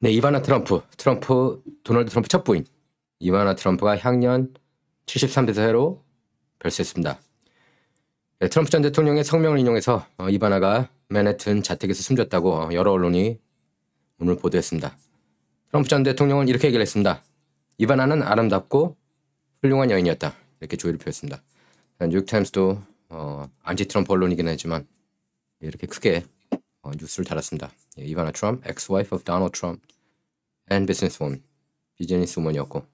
네, 이바나 트럼프, 도널드 트럼프 첫 부인 이바나 트럼프가 향년 73세로 별세했습니다. 네, 트럼프 전 대통령의 성명을 인용해서 이바나가 맨해튼 자택에서 숨졌다고 여러 언론이 오늘 보도했습니다. 트럼프 전 대통령은 이렇게 얘기를 했습니다. 이바나는 아름답고 훌륭한 여인이었다. 이렇게 조의를 표했습니다. 뉴욕타임스도 안티 트럼프 언론이긴 하지만 이렇게 크게 뉴스를 달았습니다. 이바나 트럼프, ex-wife of Donald Trump and businesswoman, 비즈니스 우먼이었고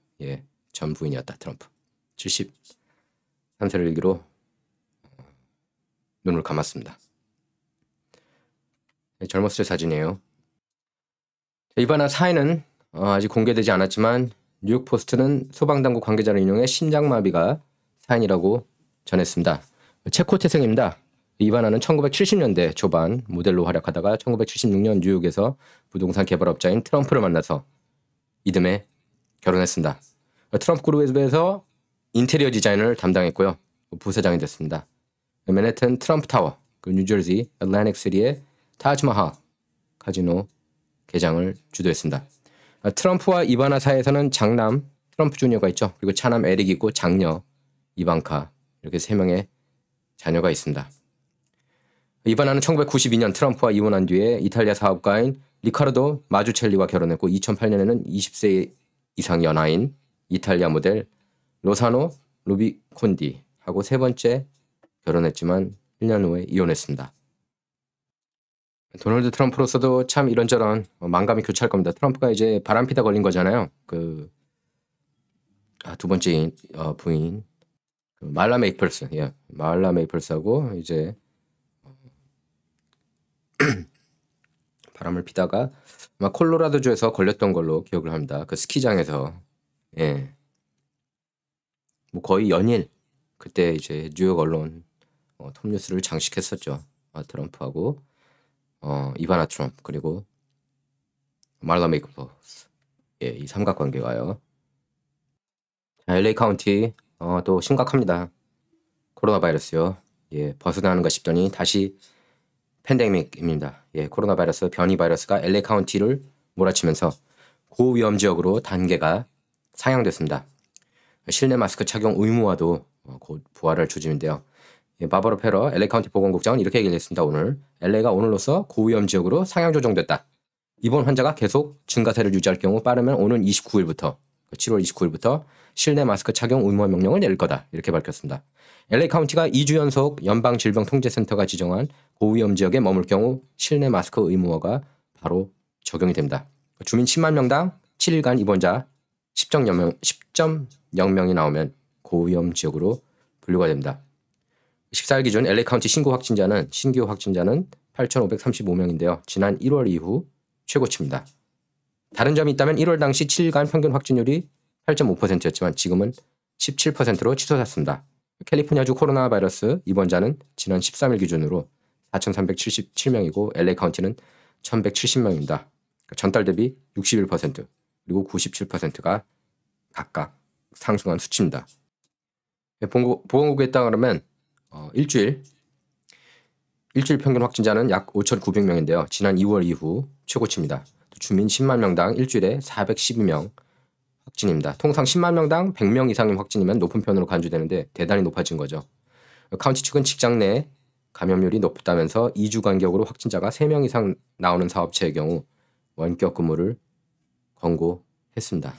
전 부인이었다. 트럼프 73세를 일기로 눈을 감았습니다. 젊었을 때 사진이에요. 이바나 사인은 아직 공개되지 않았지만 뉴욕 포스트는 소방당국 관계자를 인용해 심장마비가 사인이라고 전했습니다. 체코 태생입니다. 이바나는 1970년대 초반 모델로 활약하다가 1976년 뉴욕에서 부동산 개발업자인 트럼프를 만나서 이듬해 결혼했습니다. 트럼프 그룹에서 인테리어 디자인을 담당했고요. 부사장이 됐습니다. 맨해튼 트럼프 타워, 뉴저지 애틀랜틱 시티의 타지마할 카지노 개장을 주도했습니다. 트럼프와 이바나 사이에서는 장남 트럼프 주니어가 있죠. 그리고 차남 에릭이 있고 장녀 이방카, 이렇게 3명의 자녀가 있습니다. 이바나는 1992년 트럼프와 이혼한 뒤에 이탈리아 사업가인 리카르도 마주첼리와 결혼했고 2008년에는 20세 이상 연하인 이탈리아 모델 로사노 루비콘디하고 세 번째 결혼했지만 1년 후에 이혼했습니다. 도널드 트럼프로서도 참 이런저런 만감이 교차할 겁니다. 트럼프가 이제 바람피다 걸린 거잖아요. 두 번째 부인 말라 메이플스, 말라 메이플스하고 이제 바람을 피다가 아마 콜로라도주에서 걸렸던 걸로 기억을 합니다. 그 스키장에서 뭐 거의 연일 그때 이제 뉴욕 언론 톱뉴스를 장식했었죠. 트럼프하고 이바나 트럼프 그리고 말라 메이플스 이 삼각관계가요. LA 카운티 또 심각합니다. 코로나 바이러스요. 벗어나는가 싶더니 다시 팬데믹입니다. 코로나 바이러스, 변이 바이러스가 LA 카운티를 몰아치면서 고위험 지역으로 단계가 상향됐습니다. 실내 마스크 착용 의무화도 곧 부활할 조짐인데요. 바버로 페러 LA 카운티 보건국장은 이렇게 얘기를 했습니다. 오늘 LA가 오늘로써 고위험 지역으로 상향 조정됐다. 입원 환자가 계속 증가세를 유지할 경우 빠르면 오는 29일부터 7월 29일부터 실내 마스크 착용 의무화 명령을 내릴 거다. 이렇게 밝혔습니다. LA 카운티가 2주 연속 연방질병통제센터가 지정한 고위험 지역에 머물 경우 실내 마스크 의무화가 바로 적용이 됩니다. 주민 10만 명당 7일간 입원자 10.0명이 나오면 고위험 지역으로 분류가 됩니다. 14일 기준 LA 카운티 신규 확진자는 8,535명인데요. 지난 1월 이후 최고치입니다. 다른 점이 있다면 1월 당시 7일간 평균 확진율이 8.5%였지만 지금은 17%로 치솟았습니다. 캘리포니아주 코로나 바이러스 입원자는 지난 13일 기준으로 4,377명이고 LA 카운티는 1,170명입니다. 전달 대비 61% 그리고 97%가 각각 상승한 수치입니다. 보건국에 따르면 일주일 평균 확진자는 약 5,900명인데요. 지난 2월 이후 최고치입니다. 주민 10만 명당 일주일에 412명 확진입니다. 통상 10만 명당 100명 이상의 확진이면 높은 편으로 간주되는데 대단히 높아진 거죠. 카운티 측은 직장 내 감염률이 높다면서 2주 간격으로 확진자가 3명 이상 나오는 사업체의 경우 원격 근무를 권고했습니다.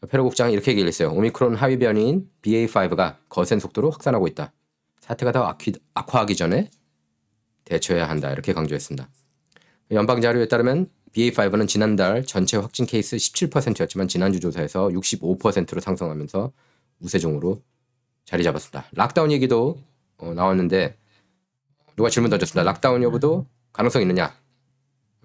페로 국장이 이렇게 얘기를 했어요. 오미크론 하위 변이인 BA5가 거센 속도로 확산하고 있다. 사태가 더 악화하기 전에 대처해야 한다. 이렇게 강조했습니다. 연방 자료에 따르면 BA5는 지난달 전체 확진 케이스 17%였지만 지난주 조사에서 65%로 상승하면서 우세종으로 자리 잡았습니다. 락다운 얘기도 나왔는데 누가 질문 던졌습니다. 락다운 여부도 가능성 있느냐?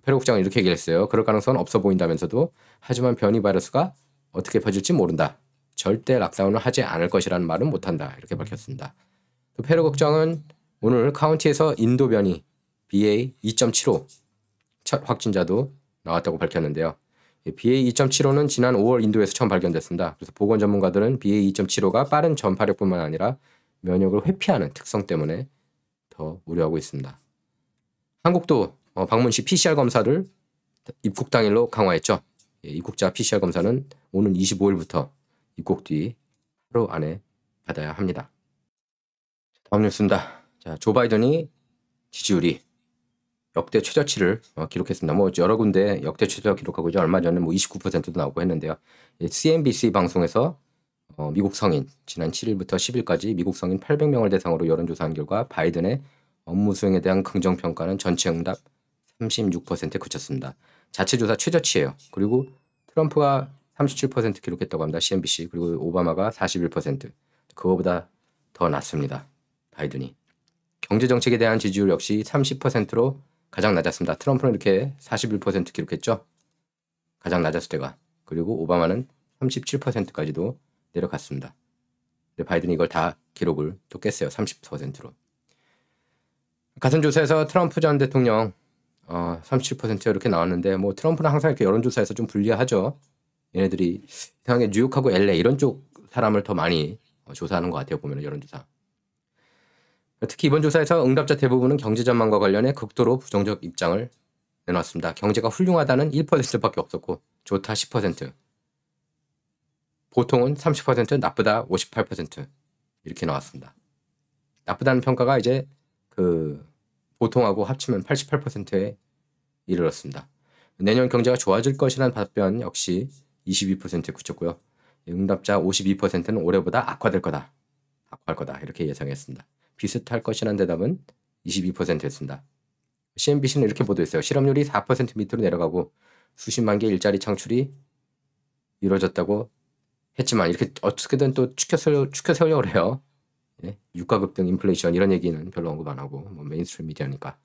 페로 국장은 이렇게 얘기를 했어요. 그럴 가능성은 없어 보인다면서도 하지만 변이 바이러스가 어떻게 퍼질지 모른다. 절대 락다운을 하지 않을 것이라는 말은 못한다. 이렇게 밝혔습니다. 또 페로 국장은 오늘 카운티에서 인도 변이 BA2.75 첫 확진자도 나왔다고 밝혔는데요. BA2.75는 지난 5월 인도에서 처음 발견됐습니다. 그래서 보건 전문가들은 BA2.75가 빠른 전파력뿐만 아니라 면역을 회피하는 특성 때문에 더 우려하고 있습니다. 한국도 방문 시 PCR 검사를 입국 당일로 강화했죠. 예, 입국자 PCR 검사는 오는 25일부터 입국 뒤 하루 안에 받아야 합니다. 다음 뉴스입니다. 자, 조 바이든이 지지율이 역대 최저치를 기록했습니다. 뭐 여러 군데 역대 최저 기록하고 이제 얼마 전에 뭐 29%도 나오고 했는데요. 예, CNBC 방송에서 미국 성인 지난 7일부터 10일까지 미국 성인 800명을 대상으로 여론조사한 결과 바이든의 업무 수행에 대한 긍정 평가는 전체 응답 36%에 그쳤습니다. 자체 조사 최저치예요. 그리고 트럼프가 37% 기록했다고 합니다. CNBC. 그리고 오바마가 41%. 그거보다 더 낮습니다. 바이든이. 경제 정책에 대한 지지율 역시 30%로 가장 낮았습니다. 트럼프는 이렇게 41% 기록했죠. 가장 낮았을 때가. 그리고 오바마는 37%까지도 내려갔습니다. 근데 바이든이 이걸 다 기록을 또 깼어요. 30%로. 같은 조사에서 트럼프 전 대통령 37% 이렇게 나왔는데 뭐 트럼프는 항상 이렇게 여론조사에서 좀 불리하죠. 얘네들이 이상하게 뉴욕하고 LA 이런 쪽 사람을 더 많이 조사하는 것 같아요. 보면 여론조사. 특히 이번 조사에서 응답자 대부분은 경제 전망과 관련해 극도로 부정적 입장을 내놨습니다. 경제가 훌륭하다는 1%밖에 없었고 좋다 10%, 보통은 30%, 나쁘다 58% 이렇게 나왔습니다. 나쁘다는 평가가 이제 그 보통하고 합치면 88%에 이르렀습니다. 내년 경제가 좋아질 것이라는 답변 역시 22%에 그쳤고요. 응답자 52%는 올해보다 악화될 거다. 악화할 거다. 이렇게 예상했습니다. 비슷할 것이라는 대답은 22%였습니다. CNBC는 이렇게 보도했어요. 실업률이 4% 밑으로 내려가고 수십만 개 일자리 창출이 이루어졌다고 했지만 이렇게 어떻게든 또 추켜 세우려고 해요. 예? 유가 급등, 인플레이션 이런 얘기는 별로 언급 안 하고 뭐 메인스트림 미디어니까.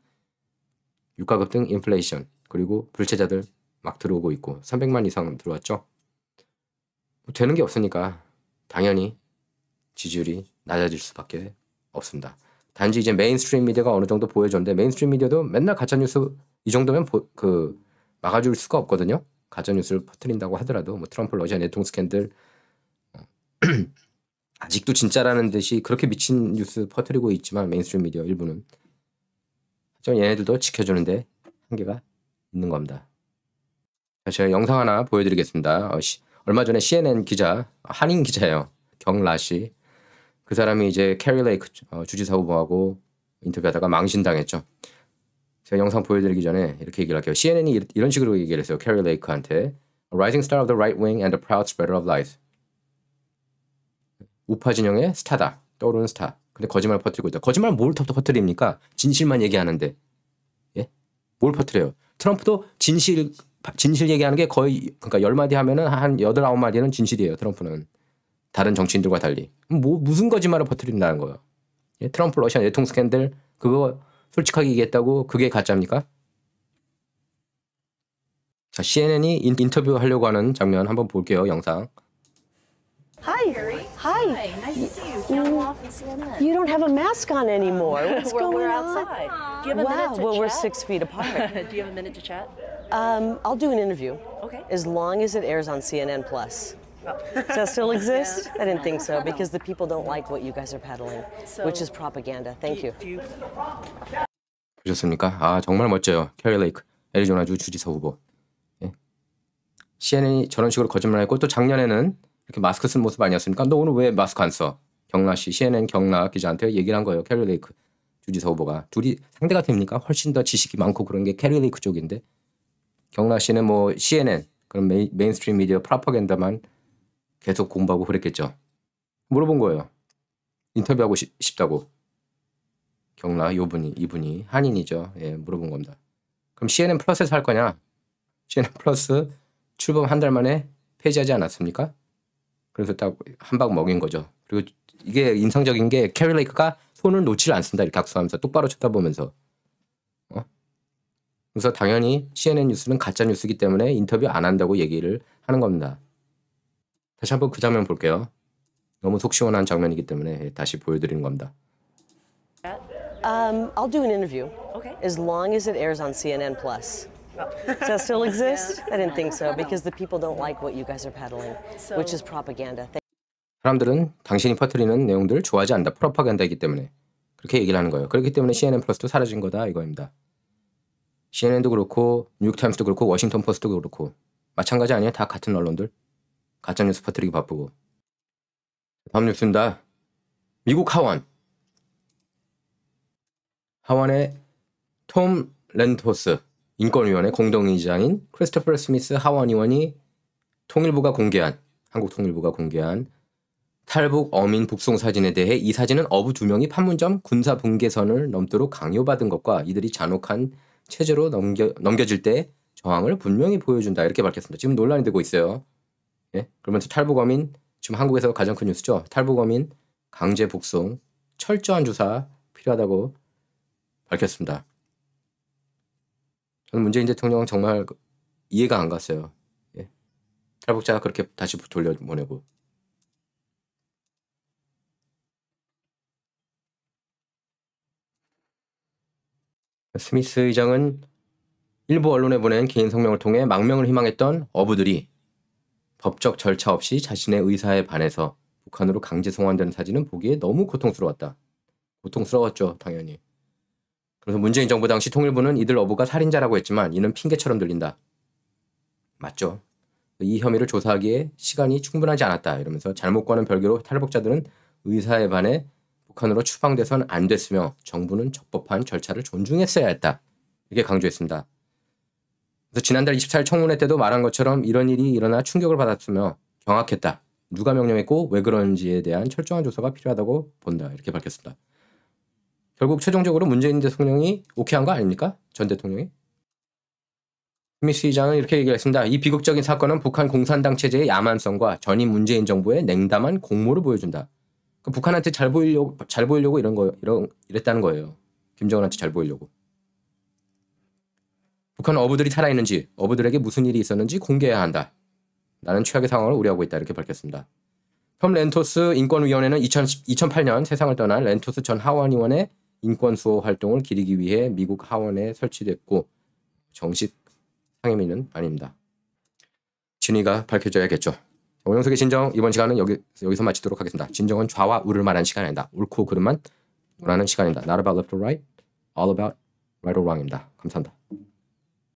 유가 급등, 인플레이션 그리고 불체자들 막 들어오고 있고 300만 이상 들어왔죠. 뭐 되는 게 없으니까 당연히 지지율이 낮아질 수밖에 없습니다. 단지 이제 메인스트림 미디어가 어느 정도 보여줬는데 메인스트림 미디어도 맨날 가짜뉴스 이 정도면 막아줄 수가 없거든요. 가짜뉴스를 퍼뜨린다고 하더라도 뭐 트럼프 러시아 내통 스캔들 아직도 진짜라는 듯이 그렇게 미친 뉴스 퍼뜨리고 있지만 메인스트림 미디어 일부는 얘네들도 지켜주는데 한계가 있는 겁니다. 제가 영상 하나 보여드리겠습니다. 얼마 전에 CNN 기자, 한인 기자예요. 경라 씨. 그 사람이 이제 캐리 레이크 주지사 후보하고 인터뷰하다가 망신당했죠. 제가 영상 보여드리기 전에 이렇게 얘기를 할게요. CNN이 이런 식으로 얘기를 했어요. 캐리 레이크한테 A rising star of the right wing and a proud spreader of lies. 우파 진영의 스타다. 떠오르는 스타. 근데 거짓말 퍼뜨리고 있다. 거짓말 뭘 퍼뜨립니까? 진실만 얘기하는데. 예? 뭘 퍼뜨려요? 트럼프도 진실 얘기하는 게 거의 그러니까 10마디 하면은 한 8, 9마디는 진실이에요. 트럼프는. 다른 정치인들과 달리. 무슨 거짓말을 퍼뜨린다는 거예요. 예? 트럼프 러시아 내통 스캔들 그거 솔직하게 얘기했다고 그게 가짜입니까? 자, CNN이 인터뷰하려고 하는 장면 한번 볼게요. 영상. Hi. Hi. Nice to see you. Count off and CNN. You don't have a mask on anymore. What's going We're on? outside. Do you have a minute Wow. to Well, chat? we're 6 feet apart. Do you have a minute to chat? I'll do an interview. Okay. As long as it airs on CNN Plus. Does that still exist? I didn't think so because the people don't like what you guys are peddling, which is propaganda. Thank you. Do you 보셨습니까? 아 정말 멋져요. 캐리 레이크 애리조나주 주지사 후보. 예. CNN이 저런 식으로 거짓말했고 또 작년에는 이렇게 마스크 쓴 모습 아니었습니까? 너 오늘 왜 마스크 안 써? 경라 씨, CNN 경라 기자한테 얘기를 한 거예요. 캐리 레이크 주지사 후보가. 둘이 상대가 됩니까? 훨씬 더 지식이 많고 그런 게 캐리 레이크 쪽인데 경라 씨는 뭐 CNN 그런 메인스트림 미디어 프로파간다만 계속 공부하고 그랬겠죠. 물어본 거예요. 인터뷰하고 싶다고. 경라 이분이 한인이죠. 예, 물어본 겁니다. 그럼 CNN 플러스에서 할 거냐? CNN 플러스 출범 한 달 만에 폐지하지 않았습니까? 그래서 딱 한 방 먹인 거죠. 그리고 이게 인상적인 게 캐리 레이크가 손을 놓지를 않습니다. 이렇게 악수하면서 똑바로 쳐다보면서. 그래서 당연히 CNN 뉴스는 가짜 뉴스이기 때문에 인터뷰 안 한다고 얘기를 하는 겁니다. 다시 한번 그 장면 볼게요. 너무 속 시원한 장면이기 때문에 다시 보여드리는 겁니다. chat? I'll do an interview. Okay. As long as it airs on CNN Plus. Does that still exist? I didn't think so because the people don't like what you guys are peddling, which is propaganda. 사람들은 당신이 퍼뜨리는 내용들 좋아하지 않는다. 프로파간다이기 때문에. 그렇게 얘기를 하는 거예요. 그렇기 때문에 CNN 플러스도 사라진 거다 이거입니다. CNN도 그렇고 뉴욕타임스도 그렇고 워싱턴 포스트도 그렇고 마찬가지 아니에요? 다 같은 언론들. 가짜뉴스 퍼뜨리기 바쁘고. 다음 뉴스입니다. 미국 하원의 톰 렌토스 인권위원회 공동의장인 크리스토퍼 스미스 하원 의원이 한국 통일부가 공개한 탈북 어민 북송 사진에 대해 이 사진은 어부 2명이 판문점 군사 분계선을 넘도록 강요받은 것과 이들이 잔혹한 체제로 넘겨질 때 저항을 분명히 보여준다 이렇게 밝혔습니다. 지금 논란이 되고 있어요. 예? 그러면서 탈북 어민 지금 한국에서 가장 큰 뉴스죠. 탈북 어민 강제 북송 철저한 조사 필요하다고 밝혔습니다. 저는 문재인 대통령 정말 이해가 안 갔어요. 예. 탈북자 그렇게 다시 돌려보내고. 스미스 의장은 일부 언론에 보낸 개인 성명을 통해 망명을 희망했던 어부들이 법적 절차 없이 자신의 의사에 반해서 북한으로 강제 송환되는 사진은 보기에 너무 고통스러웠다. 고통스러웠죠, 당연히. 그래서 문재인 정부 당시 통일부는 이들 어부가 살인자라고 했지만 이는 핑계처럼 들린다. 맞죠. 이 혐의를 조사하기에 시간이 충분하지 않았다. 이러면서 잘못과는 별개로 탈북자들은 의사에 반해 북한으로 추방돼선 안 됐으며 정부는 적법한 절차를 존중했어야 했다. 이렇게 강조했습니다. 그래서 지난달 24일 청문회 때도 말한 것처럼 이런 일이 일어나 충격을 받았으며 경악했다. 누가 명령했고 왜 그런지에 대한 철저한 조사가 필요하다고 본다. 이렇게 밝혔습니다. 결국 최종적으로 문재인 대통령이 오케이한 거 아닙니까? 전 대통령이. 스미스 의장은 이렇게 얘기했습니다. 이 비극적인 사건은 북한 공산당 체제의 야만성과 전임 문재인 정부의 냉담한 공모를 보여준다. 그러니까 북한한테 잘 보이려고 이랬다는 거예요. 김정은한테 잘 보이려고. 북한 어부들이 살아있는지, 어부들에게 무슨 일이 있었는지 공개해야 한다. 나는 최악의 상황을 우려하고 있다. 이렇게 밝혔습니다. 톰 렌토스 인권위원회는 2008년 세상을 떠난 렌토스 전 하원 의원의 인권수호 활동을 기리기 위해 미국 하원에 설치됐고 정식 상임위는 아닙니다. 진위가 밝혀져야겠죠. 오영석의 진정 이번 시간은 여기서 마치도록 하겠습니다. 진정은 좌와 우를 말하는 시간이 아니다. 옳고 그름만 논하는 시간입니다. Not about left or right, all about right or wrong입니다. 감사합니다.